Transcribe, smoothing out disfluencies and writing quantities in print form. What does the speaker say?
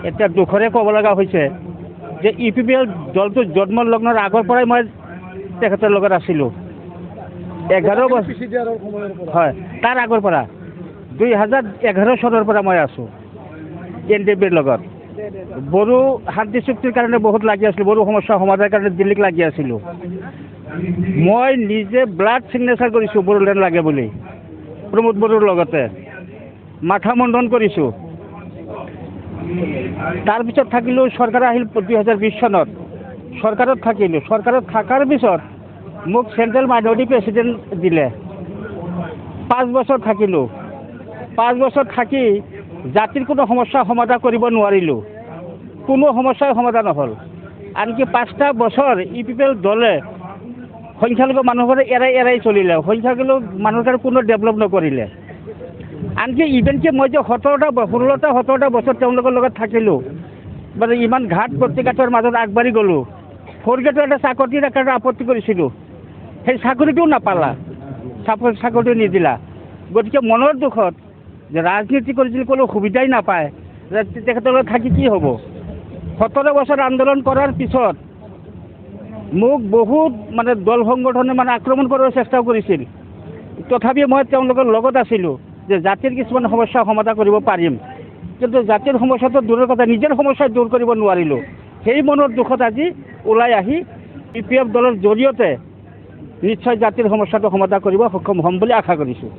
এতিয়া দুখৰে ক'ব লগা হৈছে যে UPPL দলটো জন্ম লগ্নৰ আগৰ পৰাই মই তেখেতৰ লগত আছিলোঁ 11 বছৰ হয় তাৰ আগৰ পৰা 2011 চনৰ পৰা মই আছোঁ NDPৰ লগত বড়ো শান্তি চুক্তিৰ কাৰণে বহুত লাগি আছিলোঁ বড়ো সমস্যা সমাধানৰ কাৰণে দিল্লীত লাগি আছিলোঁ মই নিজে ব্লাড ছিগনেচাৰ কৰিছোঁ বড়োলেণ্ড লাগে বুলি প্ৰমোদ বড়োৰ লগতে মাথা মণ্ডন কৰিছোঁ তাৰপিছত থাকিলোঁ চৰকাৰ আহিল 2020 চনত চৰকাৰত থাকিলোঁ চৰকাৰত থকাৰ পিছত মোক চেণ্ট্ৰেল মাইনৰিটি প্ৰেচিডেণ্ট দিলে 5 বছৰ থাকিলোঁ 5 বছৰ থাকি জাতিৰ কোনো সমস্যা সমাধান কৰিব নোৱাৰিলোঁ কোনো সমস্যাই সমাধান নহ'ল আনকি 5টা বছৰ UPPL দলে সংখ্যালঘু মানুহৰ এৰাই চলিলে সংখ্যালঘু মানুহৰ কোনো ডেভেলপ নকৰিলে আনকি ইভেনকে মই যে 17টা বছৰ তেওঁলোকৰ লগত থাকিলোঁ মানে ইমান ঘাট প্ৰতিঘাতৰ মাজত আগবাঢ়ি গ'লোঁ 4 গ্ৰেডৰ এটা চাকৰিৰ কাৰণে আপত্তি কৰিছিলোঁ সেই চাকৰিটোও নাপালা চাকৰিটো নিদিলা গতিকে মনৰ দুখত যে ৰাজনীতি কৰিছিল কোনো সুবিধাই নাপায় তেখেতৰ লগত থাকি কি হ'ব 17 বছৰ আন্দোলন কৰাৰ পিছত মোক বহুত মানে দল সংগঠনে মানে আক্ৰমণ কৰাৰ চেষ্টা কৰিছিল তথাপি মই তেওঁলোকৰ লগত আছিলোঁ যে জাতিৰ কিছুমান সমস্যা সমাধান কৰিব পাৰিম কিন্তু জাতিৰ সমস্যাটো দূৰৰ কথা নিজৰ সমস্যা দূৰ কৰিব নোৱাৰিলোঁ সেই মনৰ দুখত আজি ওলাই আহি UPF দলৰ জৰিয়তে নিশ্চয় জাতিৰ সমস্যাটো সমাধান কৰিব সক্ষম হ'ম বুলি আশা কৰিছোঁ